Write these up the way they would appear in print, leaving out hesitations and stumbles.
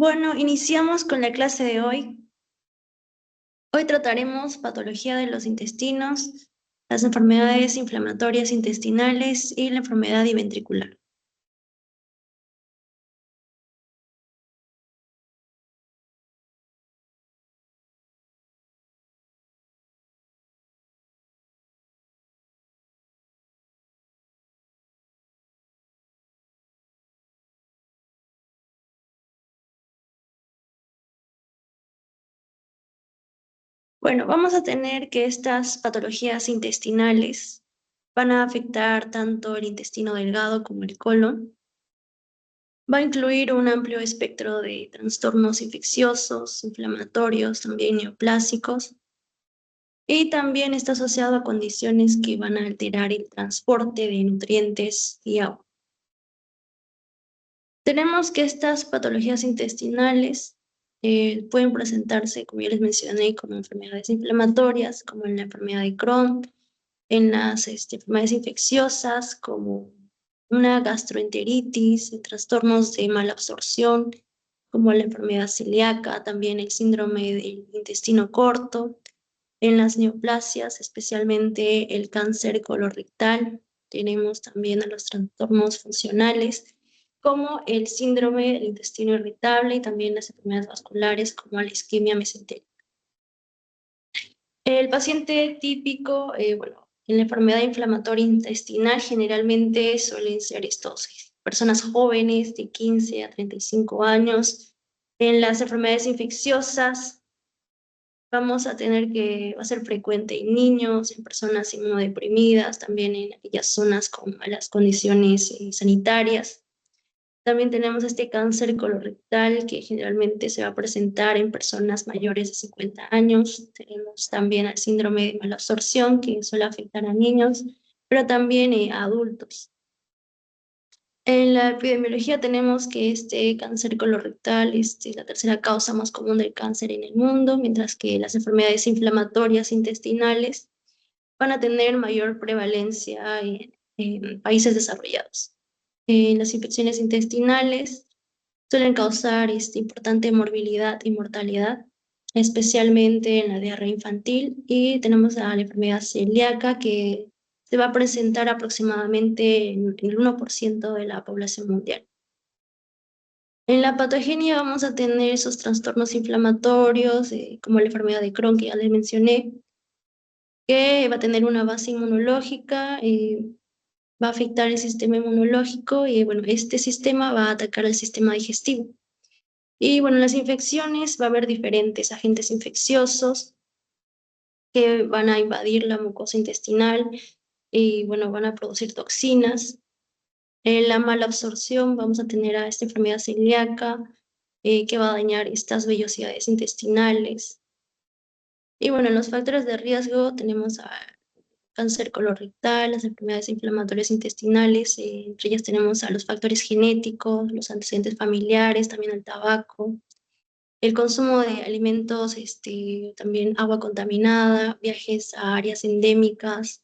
Bueno, iniciamos con la clase de hoy. Hoy trataremos patología de los intestinos, las enfermedades inflamatorias intestinales y la enfermedad iventricular. Bueno, vamos a tener que estas patologías intestinales van a afectar tanto el intestino delgado como el colon. Va a incluir un amplio espectro de trastornos infecciosos, inflamatorios, también neoplásicos, y también está asociado a condiciones que van a alterar el transporte de nutrientes y agua. Tenemos que estas patologías intestinales pueden presentarse, como ya les mencioné, como enfermedades inflamatorias, como en la enfermedad de Crohn, en las enfermedades infecciosas, como una gastroenteritis, en trastornos de mala absorción, como la enfermedad celíaca, también el síndrome del intestino corto, en las neoplasias, especialmente el cáncer colorectal. Tenemos también a los trastornos funcionales, como el síndrome del intestino irritable y también las enfermedades vasculares, como la isquemia mesentérica. El paciente típico, en la enfermedad inflamatoria intestinal generalmente suelen ser estos personas jóvenes de 15 a 35 años. En las enfermedades infecciosas vamos a tener que, va a ser frecuente en niños, en personas inmunodeprimidas, también en aquellas zonas con malas condiciones sanitarias. También tenemos este cáncer colorectal que generalmente se va a presentar en personas mayores de 50 años. Tenemos también el síndrome de mala absorción que suele afectar a niños, pero también a adultos. En la epidemiología tenemos que este cáncer colorectal es la tercera causa más común del cáncer en el mundo, mientras que las enfermedades inflamatorias intestinales van a tener mayor prevalencia en países desarrollados. Las infecciones intestinales suelen causar importante morbilidad y mortalidad, especialmente en la diarrea infantil, y tenemos a la enfermedad celíaca que se va a presentar aproximadamente en el 1% de la población mundial. En la patogenia vamos a tener esos trastornos inflamatorios, como la enfermedad de Crohn que ya les mencioné, que va a tener una base inmunológica, va a afectar el sistema inmunológico y bueno, este sistema va a atacar al sistema digestivo. Y bueno, las infecciones va a haber diferentes agentes infecciosos que van a invadir la mucosa intestinal y bueno, van a producir toxinas. En la mala absorción vamos a tener a esta enfermedad celíaca que va a dañar estas vellosidades intestinales. Y bueno, en los factores de riesgo tenemos a cáncer colorectal, las enfermedades inflamatorias intestinales, entre ellas tenemos a los factores genéticos, los antecedentes familiares, también el tabaco, el consumo de alimentos, también agua contaminada, viajes a áreas endémicas,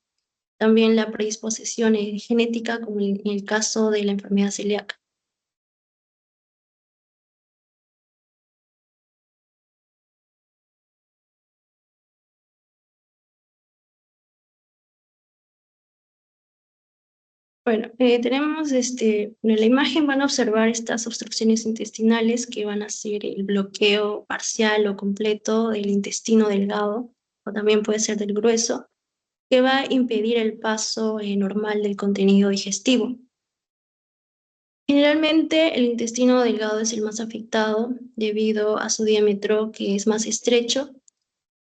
también la predisposición genética, como en el caso de la enfermedad celíaca. Bueno, tenemos, en la imagen van a observar estas obstrucciones intestinales que van a ser el bloqueo parcial o completo del intestino delgado, o también puede ser del grueso, que va a impedir el paso normal del contenido digestivo. Generalmente el intestino delgado es el más afectado debido a su diámetro que es más estrecho.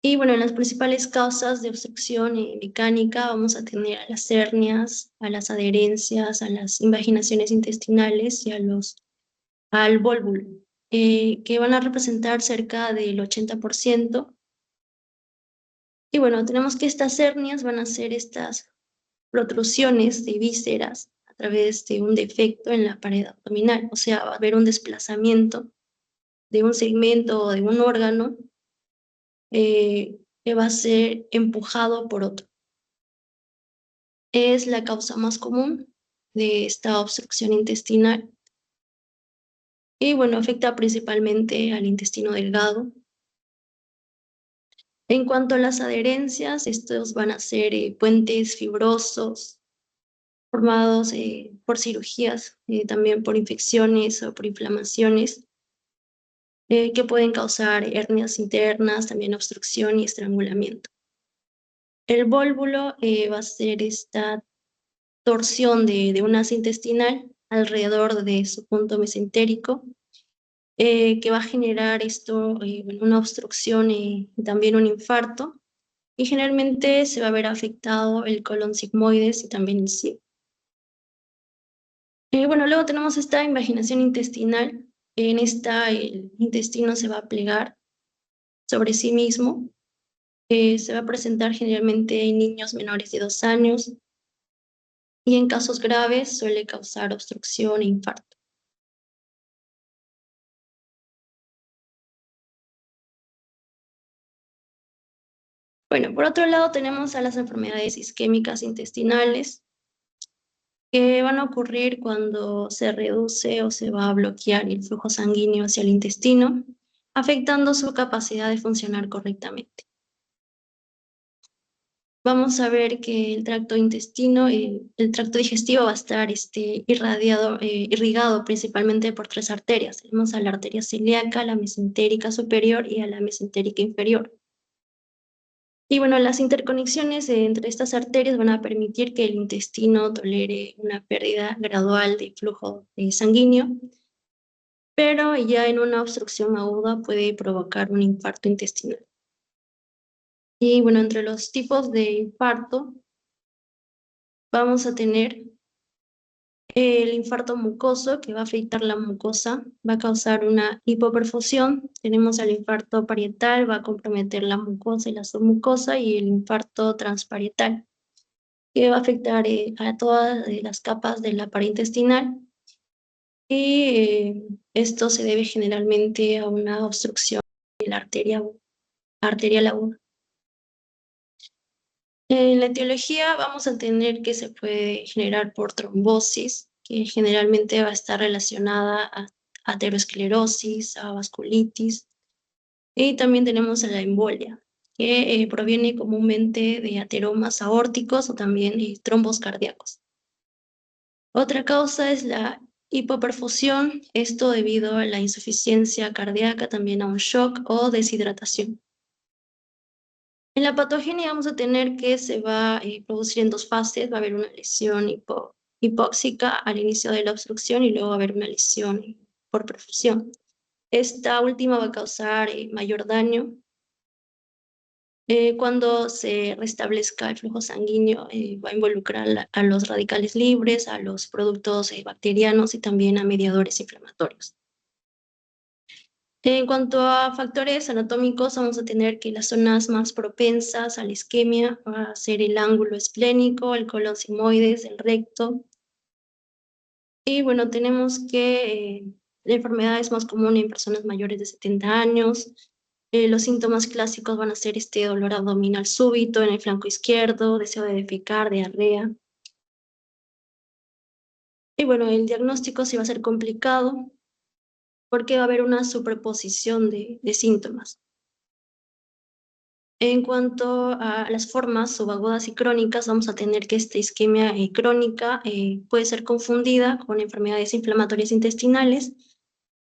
Y bueno, en las principales causas de obstrucción mecánica vamos a tener a las hernias, a las adherencias, a las invaginaciones intestinales y al vólvulo, que van a representar cerca del 80%. Y bueno, tenemos que estas hernias van a ser estas protrusiones de vísceras a través de un defecto en la pared abdominal, o sea, va a haber un desplazamiento de un segmento o de un órgano que va a ser empujado por otro. Es la causa más común de esta obstrucción intestinal. y bueno, afecta principalmente al intestino delgado. En cuanto a las adherencias, estos van a ser puentes fibrosos formados por cirugías, también por infecciones o por inflamaciones, que pueden causar hernias internas, también obstrucción y estrangulamiento. El vólvulo va a ser esta torsión de un asa intestinal alrededor de su punto mesentérico, que va a generar esto, bueno, una obstrucción y también un infarto, y generalmente se va a ver afectado el colon sigmoides y también el SIB. Bueno, luego tenemos esta invaginación intestinal. En esta el intestino se va a plegar sobre sí mismo. Se va a presentar generalmente en niños menores de 2 años y en casos graves suele causar obstrucción e infarto. Bueno, por otro lado tenemos a las enfermedades isquémicas intestinales, que van a ocurrir cuando se reduce o se va a bloquear el flujo sanguíneo hacia el intestino, afectando su capacidad de funcionar correctamente. Vamos a ver que el tracto intestino, el tracto digestivo va a estar irrigado principalmente por 3 arterias. Tenemos a la arteria celíaca, la mesentérica superior y a la mesentérica inferior. Y bueno, las interconexiones entre estas arterias van a permitir que el intestino tolere una pérdida gradual de flujo sanguíneo, pero ya en una obstrucción aguda puede provocar un infarto intestinal. Y bueno, entre los tipos de infarto vamos a tener el infarto mucoso, que va a afectar la mucosa, va a causar una hipoperfusión. Tenemos el infarto parietal, va a comprometer la mucosa y la submucosa, y el infarto transparietal, que va a afectar a todas las capas de la pared intestinal. Y esto se debe generalmente a una obstrucción de la arterial aguda. En la etiología vamos a tener que se puede generar por trombosis, que generalmente va a estar relacionada a aterosclerosis, a vasculitis, y también tenemos a la embolia, que proviene comúnmente de ateromas aórticos o también trombos cardíacos. Otra causa es la hipoperfusión, esto debido a la insuficiencia cardíaca, también a un shock o deshidratación. En la patogenia vamos a tener que se va a producir en 2 fases. Va a haber una lesión hipóxica al inicio de la obstrucción y luego va a haber una lesión por perfusión. Esta última va a causar mayor daño. Cuando se restablezca el flujo sanguíneo, va a involucrar a los radicales libres, a los productos bacterianos y también a mediadores inflamatorios. En cuanto a factores anatómicos, vamos a tener que las zonas más propensas a la isquemia va a ser el ángulo esplénico, el colon sigmoides, el recto. Y bueno, tenemos que la enfermedad es más común en personas mayores de 70 años. Los síntomas clásicos van a ser este dolor abdominal súbito en el flanco izquierdo, deseo de defecar, diarrea. Y bueno, el diagnóstico sí va a ser complicado porque va a haber una superposición de síntomas. En cuanto a las formas subagudas y crónicas, vamos a tener que esta isquemia crónica puede ser confundida con enfermedades inflamatorias intestinales,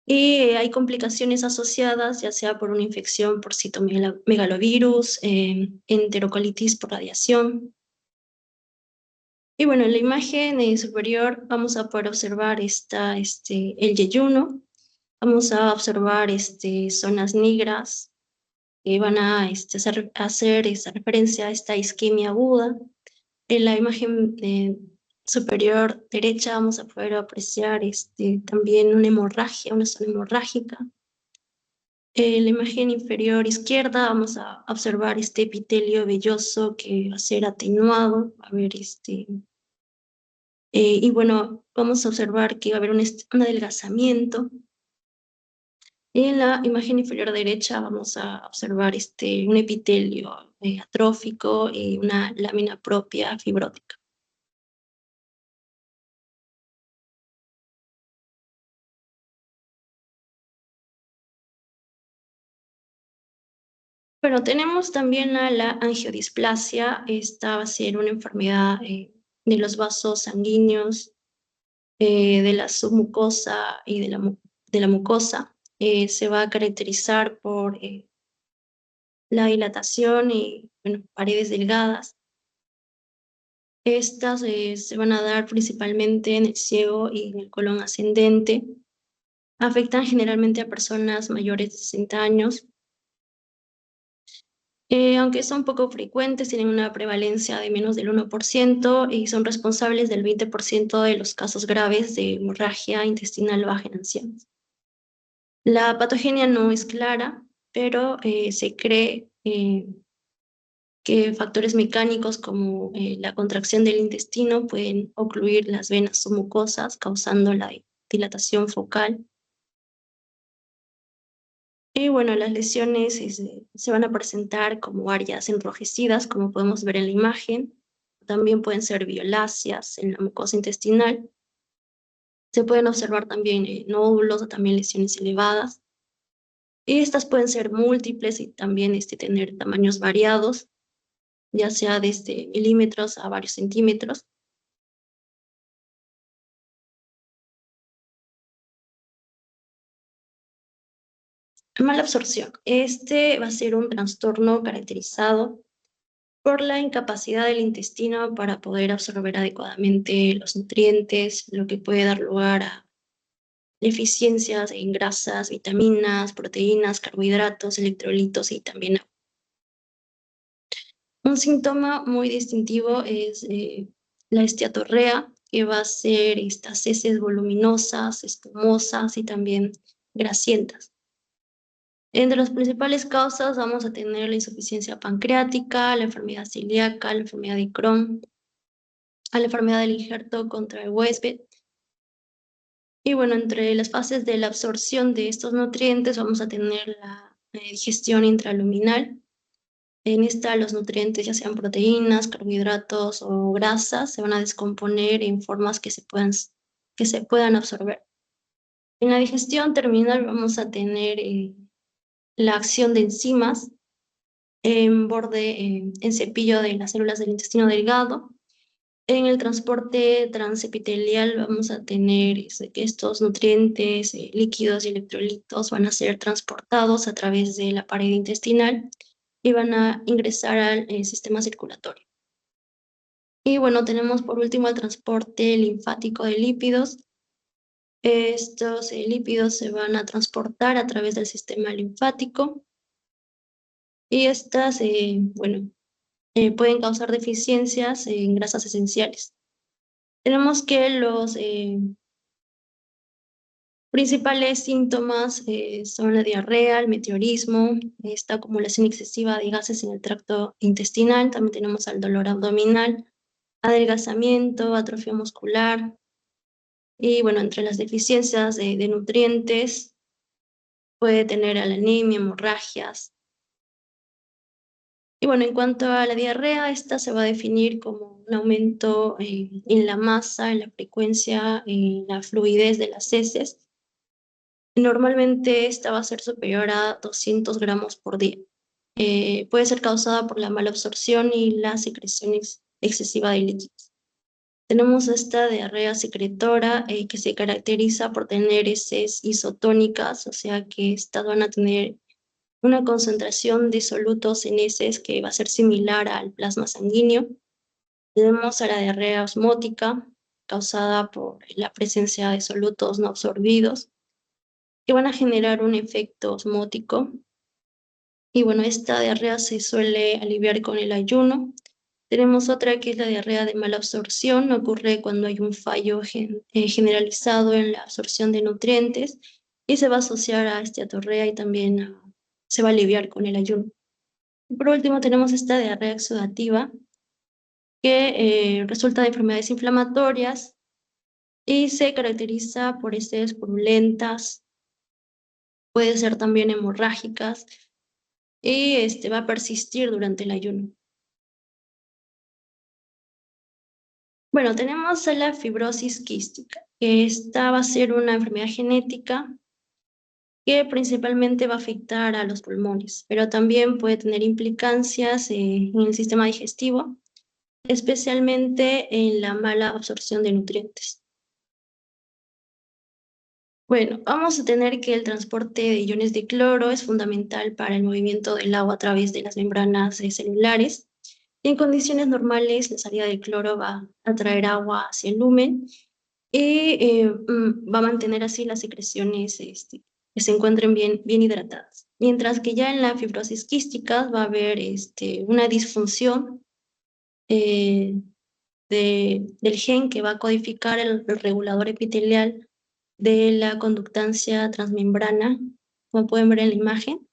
y hay complicaciones asociadas, ya sea por una infección por citomegalovirus, enterocolitis por radiación. Y bueno, en la imagen superior vamos a poder observar el yeyuno, vamos a observar zonas negras que van a hacer esa referencia a esta isquemia aguda. En la imagen superior derecha vamos a poder apreciar también una hemorragia, una zona hemorrágica. En la imagen inferior izquierda vamos a observar este epitelio velloso que va a ser atenuado, va a haber y bueno, vamos a observar que va a haber un adelgazamiento. Y en la imagen inferior derecha vamos a observar un epitelio atrófico y una lámina propia fibrótica. Bueno, tenemos también a la angiodisplasia. Esta va a ser una enfermedad de los vasos sanguíneos, de la submucosa y de la mucosa. Se va a caracterizar por la dilatación y bueno, paredes delgadas. Estas se van a dar principalmente en el ciego y en el colon ascendente. Afectan generalmente a personas mayores de 60 años. Aunque son poco frecuentes, tienen una prevalencia de menos del 1% y son responsables del 20% de los casos graves de hemorragia intestinal baja en ancianos. La patogenia no es clara, pero se cree que factores mecánicos como la contracción del intestino pueden ocluir las venas submucosas, causando la dilatación focal. Y bueno, las lesiones se van a presentar como áreas enrojecidas, como podemos ver en la imagen. También pueden ser violáceas en la mucosa intestinal. Se pueden observar también nódulos o también lesiones elevadas. Y estas pueden ser múltiples y también tener tamaños variados, ya sea desde milímetros a varios centímetros. Mala absorción. Este va a ser un trastorno caracterizado por la incapacidad del intestino para poder absorber adecuadamente los nutrientes, lo que puede dar lugar a deficiencias en grasas, vitaminas, proteínas, carbohidratos, electrolitos y también agua. Un síntoma muy distintivo es la esteatorrea, que va a ser estas heces voluminosas, espumosas y también grasientas. Entre las principales causas vamos a tener la insuficiencia pancreática, la enfermedad celíaca, la enfermedad de Crohn, a la enfermedad del injerto contra el huésped. Y bueno, entre las fases de la absorción de estos nutrientes vamos a tener la digestión intraluminal. En esta los nutrientes, ya sean proteínas, carbohidratos o grasas, se van a descomponer en formas que se puedan absorber. En la digestión terminal vamos a tener la acción de enzimas en borde, en cepillo de las células del intestino delgado. En el transporte transepitelial vamos a tener que estos nutrientes, líquidos y electrolitos van a ser transportados a través de la pared intestinal y van a ingresar al sistema circulatorio. Y bueno, tenemos por último el transporte linfático de lípidos. Estos lípidos se van a transportar a través del sistema linfático y estas, bueno, pueden causar deficiencias en grasas esenciales. Tenemos que los principales síntomas son la diarrea, el meteorismo, esta acumulación excesiva de gases en el tracto intestinal. También tenemos el dolor abdominal, adelgazamiento, atrofia muscular. Y bueno, entre las deficiencias de nutrientes puede tener anemia, hemorragias. Y bueno, en cuanto a la diarrea, esta se va a definir como un aumento en la masa, en la frecuencia, en la fluidez de las heces. Normalmente esta va a ser superior a 200 gramos por día. Puede ser causada por la mala absorción y la secreción excesiva de líquidos. Tenemos esta diarrea secretora que se caracteriza por tener heces isotónicas, o sea que estas van a tener una concentración de solutos en heces que va a ser similar al plasma sanguíneo. Tenemos a la diarrea osmótica, causada por la presencia de solutos no absorbidos, que van a generar un efecto osmótico. Y bueno, esta diarrea se suele aliviar con el ayuno. Tenemos otra que es la diarrea de mala absorción, ocurre cuando hay un fallo generalizado en la absorción de nutrientes y se va a asociar a esteatorrea y también se va a aliviar con el ayuno. Y por último tenemos esta diarrea exudativa que resulta de enfermedades inflamatorias y se caracteriza por heces purulentas, puede ser también hemorrágicas y va a persistir durante el ayuno. Bueno, tenemos a la fibrosis quística. Esta va a ser una enfermedad genética que principalmente va a afectar a los pulmones, pero también puede tener implicancias en el sistema digestivo, especialmente en la mala absorción de nutrientes. Bueno, vamos a tener que el transporte de iones de cloro es fundamental para el movimiento del agua a través de las membranas celulares. En condiciones normales, la salida del cloro va a traer agua hacia el lumen y va a mantener así las secreciones que se encuentren bien hidratadas. Mientras que ya en la fibrosis quística va a haber una disfunción eh, del gen que va a codificar el regulador epitelial de la conductancia transmembrana, como pueden ver en la imagen.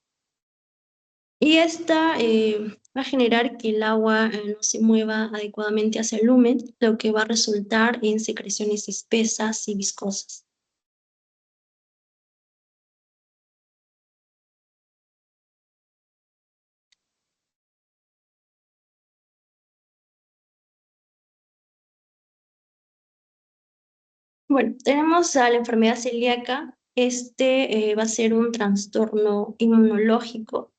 Y esta va a generar que el agua no se mueva adecuadamente hacia el lumen, lo que va a resultar en secreciones espesas y viscosas. Bueno, tenemos a la enfermedad celíaca. Va a ser un trastorno inmunológico.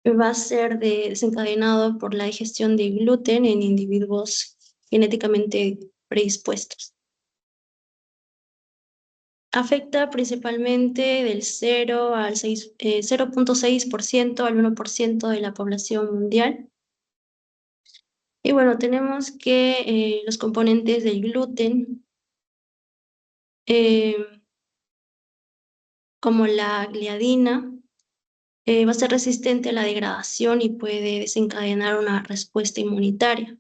Va a ser desencadenado por la digestión de gluten en individuos genéticamente predispuestos. Afecta principalmente del 0.6% al 1% de la población mundial. Y bueno, tenemos que los componentes del gluten, eh, como la gliadina, va a ser resistente a la degradación y puede desencadenar una respuesta inmunitaria.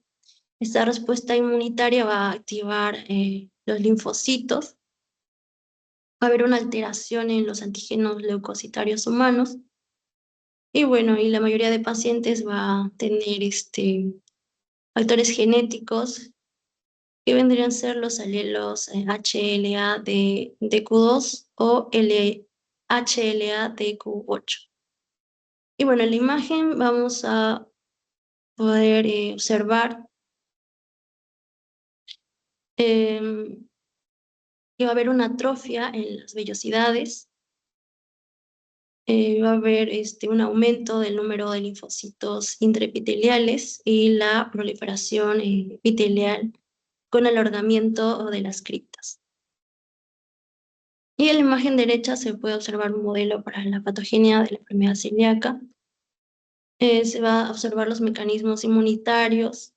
Esta respuesta inmunitaria va a activar los linfocitos, va a haber una alteración en los antígenos leucocitarios humanos, y bueno, y la mayoría de pacientes va a tener factores genéticos que vendrían a ser los alelos HLA de DQ2 o HLA DQ8. Y bueno, en la imagen vamos a poder observar em, que va a haber una atrofia en las vellosidades, va a haber un aumento del número de linfocitos intraepiteliales y la proliferación epitelial con alargamiento de las criptas. Y en la imagen derecha se puede observar un modelo para la patogenia de la enfermedad celíaca. Se va a observar los mecanismos inmunitarios,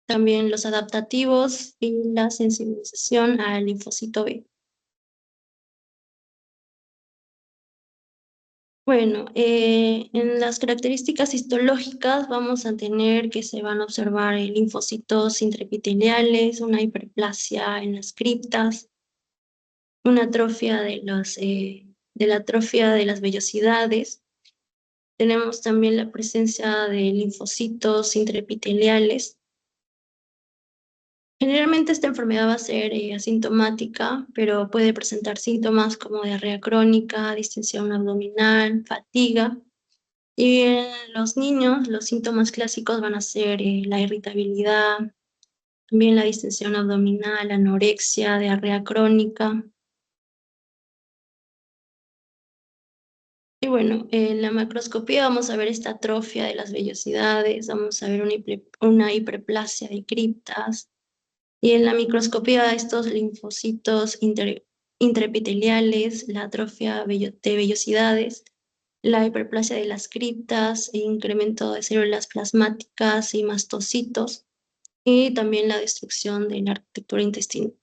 también los adaptativos y la sensibilización al linfocito B. Bueno, en las características histológicas vamos a tener que se van a observar linfocitos intraepiteliales, una hiperplasia en las criptas, una atrofia de la atrofia de las vellosidades. Tenemos también la presencia de linfocitos intraepiteliales. Generalmente esta enfermedad va a ser asintomática, pero puede presentar síntomas como diarrea crónica, distensión abdominal, fatiga. Y en los niños, los síntomas clásicos van a ser la irritabilidad, también la distensión abdominal, anorexia, diarrea crónica. Y bueno, en la macroscopía vamos a ver esta atrofia de las vellosidades, vamos a ver una hiperplasia de criptas. Y en la microscopía estos linfocitos intraepiteliales, la atrofia de vellosidades, la hiperplasia de las criptas, incremento de células plasmáticas y mastocitos, y también la destrucción de la arquitectura intestinal.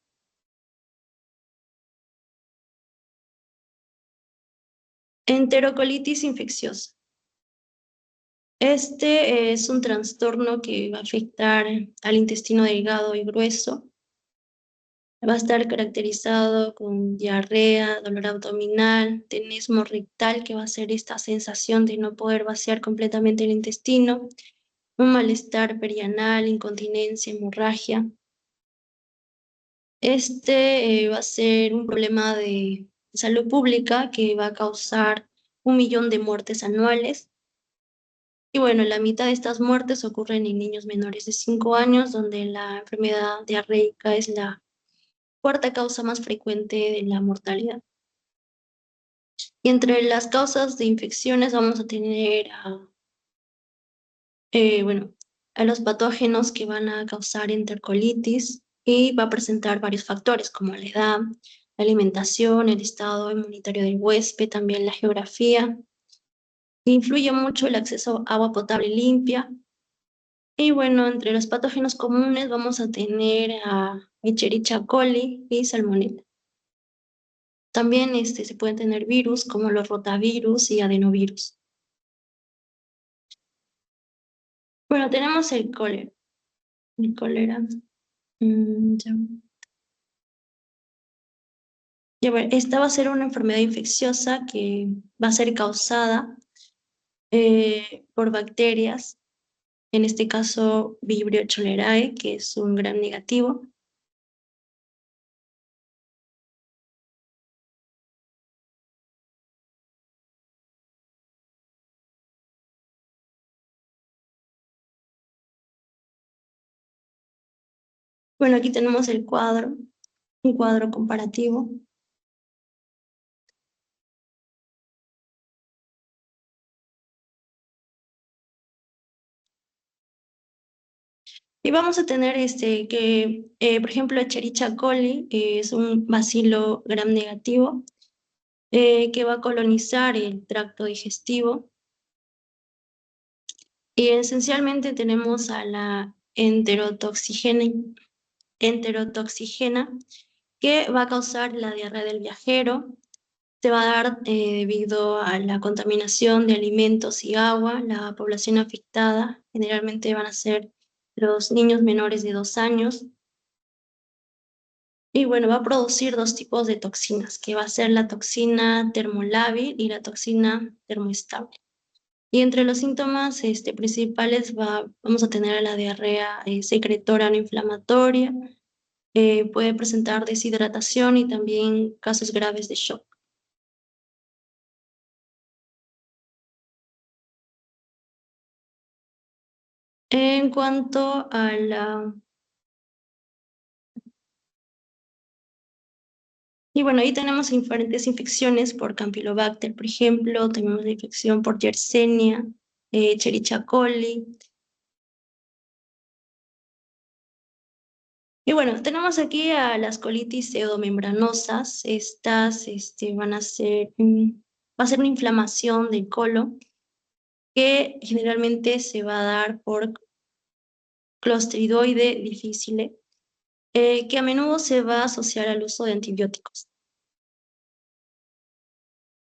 Enterocolitis infecciosa. Es un trastorno que va a afectar al intestino delgado y grueso. Va a estar caracterizado con diarrea, dolor abdominal, tenesmo rectal, que va a ser esta sensación de no poder vaciar completamente el intestino, un malestar perianal, incontinencia, hemorragia. Va a ser un problema de salud pública que va a causar 1 millón de muertes anuales. Y bueno, la mitad de estas muertes ocurren en niños menores de 5 años, donde la enfermedad diarreica es la cuarta causa más frecuente de la mortalidad. Y entre las causas de infecciones vamos a tener bueno, a los patógenos que van a causar enterocolitis y va a presentar varios factores como la edad, la alimentación, el estado inmunitario del huésped, también la geografía. Influye mucho el acceso a agua potable limpia. Y bueno, entre los patógenos comunes vamos a tener a Escherichia coli y Salmonella. También se pueden tener virus como los rotavirus y adenovirus. Bueno, tenemos el cólera. El cólera. Ya. Ya, bueno, esta va a ser una enfermedad infecciosa que va a ser causada por bacterias, en este caso Vibrio cholerae, que es un gram negativo. Bueno, aquí tenemos el cuadro, un cuadro comparativo. Y vamos a tener por ejemplo, Escherichia coli es un bacilo gram negativo que va a colonizar el tracto digestivo. Y esencialmente tenemos a la enterotoxigena que va a causar la diarrea del viajero. Se va a dar debido a la contaminación de alimentos y agua. La población afectada generalmente van a ser los niños menores de 2 años. Y bueno, va a producir dos tipos de toxinas, que va a ser la toxina termolábil y la toxina termoestable. Y entre los síntomas principales vamos a tener la diarrea secretora no inflamatoria, puede presentar deshidratación y también casos graves de shock. En cuanto a la... Y bueno, ahí tenemos diferentes infecciones por Campylobacter, por ejemplo, tenemos la infección por Yersinia, Escherichia coli. Y bueno, tenemos aquí a las colitis pseudomembranosas. Estas va a ser una inflamación del colon que generalmente se va a dar por Clostridoide difficile, que a menudo se va a asociar al uso de antibióticos.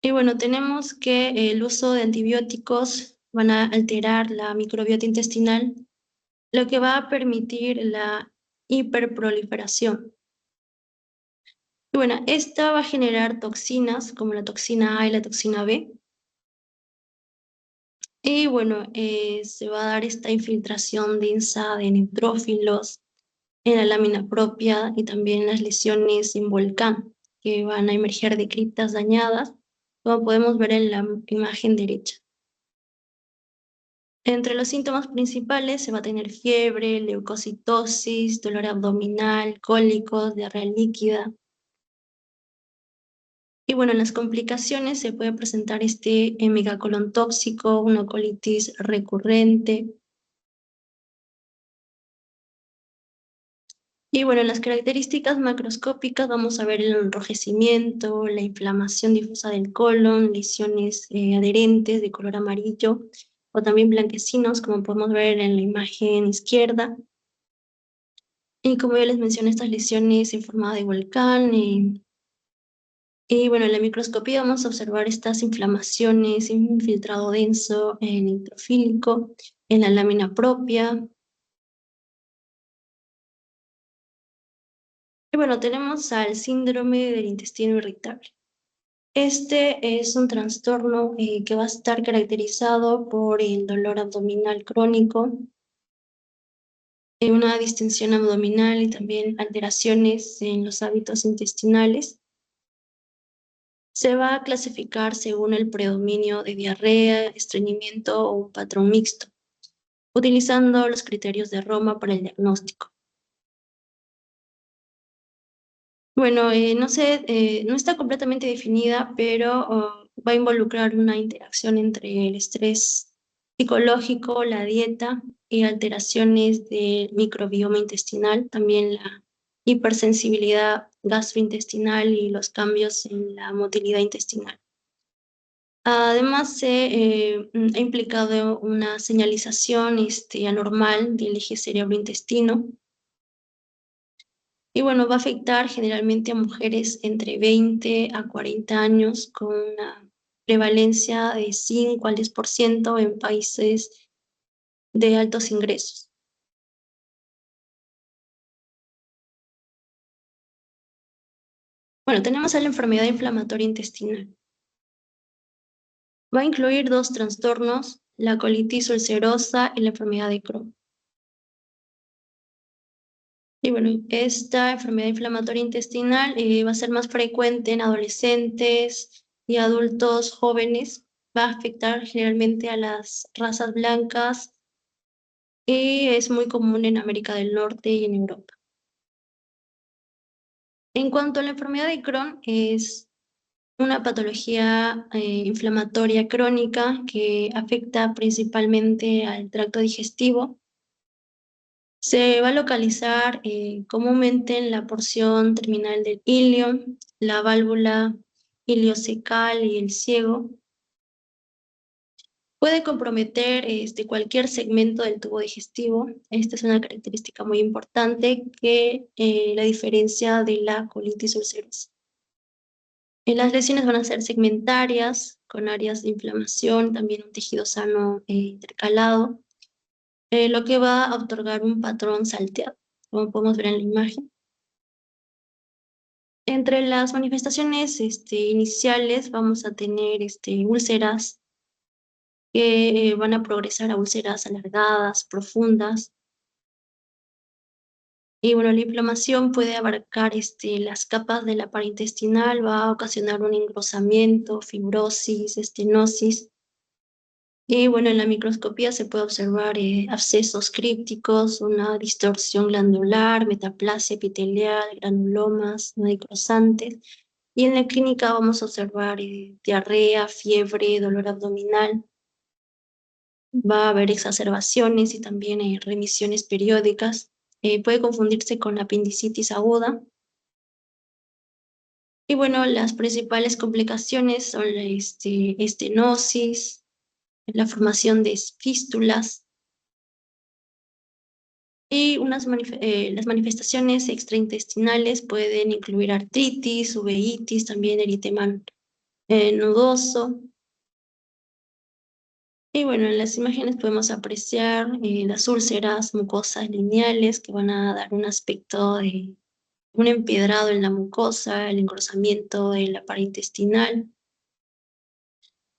Y bueno, tenemos que el uso de antibióticos van a alterar la microbiota intestinal, lo que va a permitir la hiperproliferación. Y bueno, esta va a generar toxinas como la toxina A y la toxina B. Y bueno, se va a dar esta infiltración densa de neutrófilos en la lámina propia y también las lesiones en volcán, que van a emerger de criptas dañadas, como podemos ver en la imagen derecha. Entre los síntomas principales se va a tener fiebre, leucocitosis, dolor abdominal, cólicos, diarrea líquida. Y bueno, en las complicaciones se puede presentar megacolon tóxico, una colitis recurrente. Y bueno, en las características macroscópicas vamos a ver el enrojecimiento, la inflamación difusa del colon, lesiones adherentes de color amarillo o también blanquecinos, como podemos ver en la imagen izquierda. Y como ya les mencioné, estas lesiones en forma de volcán. Y bueno, en la microscopía vamos a observar estas inflamaciones, infiltrado denso neutrofílico en la lámina propia. Y bueno, tenemos al síndrome del intestino irritable. Este es un trastorno que va a estar caracterizado por el dolor abdominal crónico, una distensión abdominal y también alteraciones en los hábitos intestinales. Se va a clasificar según el predominio de diarrea, estreñimiento o un patrón mixto, utilizando los criterios de Roma para el diagnóstico. Bueno, no sé, no está completamente definida, pero va a involucrar una interacción entre el estrés psicológico, la dieta y alteraciones del microbioma intestinal, también la hipersensibilidad gastrointestinal y los cambios en la motilidad intestinal. Además, ha implicado una señalización anormal del eje cerebro-intestino. Y bueno, va a afectar generalmente a mujeres entre 20 a 40 años con una prevalencia de 5 al 10% en países de altos ingresos. Bueno, tenemos a la enfermedad inflamatoria intestinal. Va a incluir dos trastornos, la colitis ulcerosa y la enfermedad de Crohn. Y bueno, esta enfermedad inflamatoria intestinal va a ser más frecuente en adolescentes y adultos jóvenes. Va a afectar generalmente a las razas blancas y es muy común en América del Norte y en Europa. En cuanto a la enfermedad de Crohn, es una patología inflamatoria crónica que afecta principalmente al tracto digestivo. Se va a localizar comúnmente en la porción terminal del ilio, la válvula iliocecal y el ciego. Puede comprometer cualquier segmento del tubo digestivo. Esta es una característica muy importante que la diferencia de la colitis ulcerosa. Las lesiones van a ser segmentarias, con áreas de inflamación, también un tejido sano intercalado, lo que va a otorgar un patrón salteado, como podemos ver en la imagen. Entre las manifestaciones iniciales vamos a tener úlceras que van a progresar a úlceras alargadas, profundas. Y bueno, la inflamación puede abarcar las capas de la pared intestinal, va a ocasionar un engrosamiento, fibrosis, estenosis. Y bueno, en la microscopía se puede observar abscesos crípticos, una distorsión glandular, metaplasia epitelial, granulomas, necrosantes. Y en la clínica vamos a observar diarrea, fiebre, dolor abdominal. Va a haber exacerbaciones y también remisiones periódicas. Puede confundirse con apendicitis aguda. Y bueno, las principales complicaciones son la estenosis, la formación de fístulas y las manifestaciones extraintestinales pueden incluir artritis, uveitis, también eritema nodoso. Y bueno, en las imágenes podemos apreciar las úlceras mucosas lineales que van a dar un aspecto de un empedrado en la mucosa, el engrosamiento de la pared intestinal.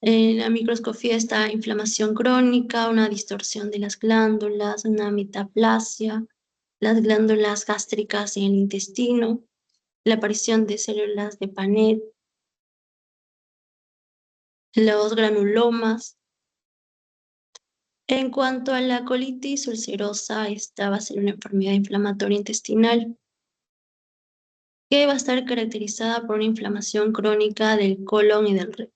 En la microscopía está inflamación crónica, una distorsión de las glándulas, una metaplasia, las glándulas gástricas en el intestino, la aparición de células de Panet, los granulomas. En cuanto a la colitis ulcerosa, esta va a ser una enfermedad inflamatoria intestinal que va a estar caracterizada por una inflamación crónica del colon y del recto.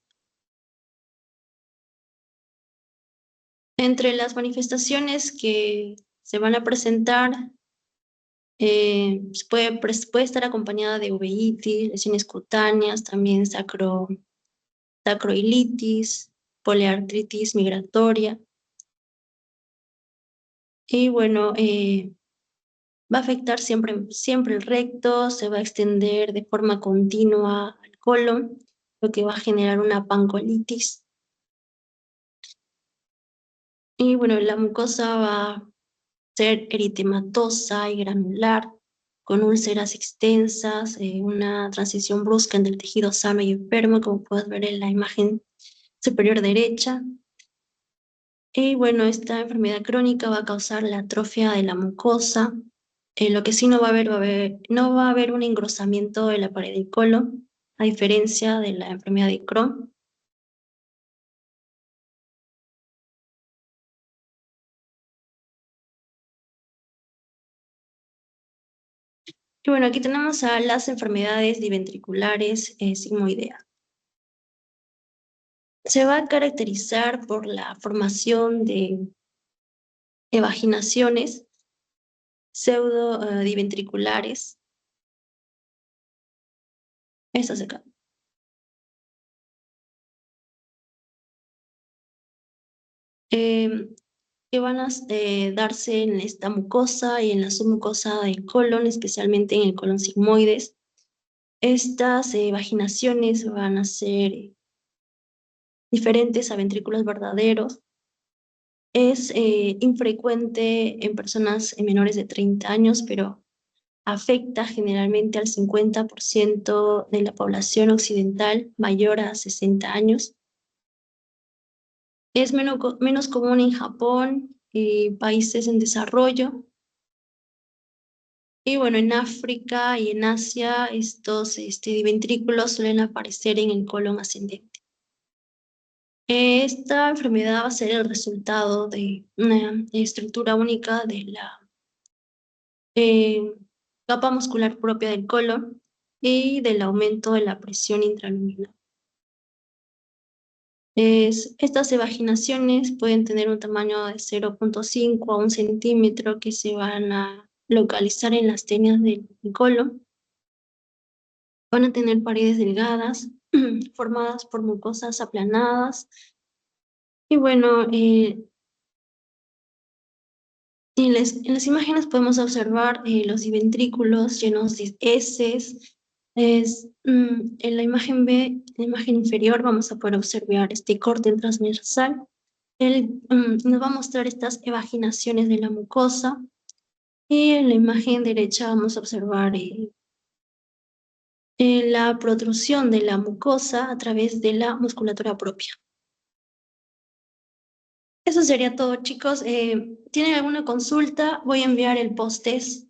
Entre las manifestaciones que se van a presentar, puede estar acompañada de uveitis, lesiones cutáneas, también sacroilitis, poliartritis migratoria. Y bueno, va a afectar siempre el recto, se va a extender de forma continua al colon, lo que va a generar una pancolitis. Y bueno, la mucosa va a ser eritematosa y granular, con úlceras extensas, una transición brusca entre el tejido sano y enfermo, como puedes ver en la imagen superior derecha. Y bueno, esta enfermedad crónica va a causar la atrofia de la mucosa. Lo que sí no va a haber un engrosamiento de la pared del colon, a diferencia de la enfermedad de Crohn. Y bueno, aquí tenemos a las enfermedades diventriculares sigmoideas. Se va a caracterizar por la formación de evaginaciones pseudo diventriculares, estas de acá, em, que van a darse en esta mucosa y en la submucosa del colon, especialmente en el colon sigmoides. Estas vaginaciones van a ser diferentes a ventrículos verdaderos. Es infrecuente en personas menores de 30 años, pero afecta generalmente al 50% de la población occidental mayor a 60 años. Es menos común en Japón y países en desarrollo. Y bueno, en África y en Asia estos diventrículos suelen aparecer en el colon ascendente. Esta enfermedad va a ser el resultado de una estructura única de la eh, capa muscular propia del colon y del aumento de la presión intraluminal. Estas evaginaciones pueden tener un tamaño de 0,5 a 1 centímetro que se van a localizar en las tenias del colon. Van a tener paredes delgadas formadas por mucosas aplanadas. Y bueno, en las imágenes podemos observar los diventrículos llenos de heces. En la imagen B, en la imagen inferior, vamos a poder observar este corte transversal. Él nos va a mostrar estas evaginaciones de la mucosa. Y en la imagen derecha vamos a observar la protrusión de la mucosa a través de la musculatura propia. Eso sería todo, chicos. ¿Tienen alguna consulta? Voy a enviar el post-test.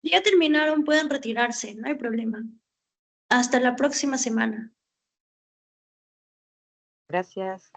Ya terminaron, pueden retirarse, no hay problema. Hasta la próxima semana. Gracias.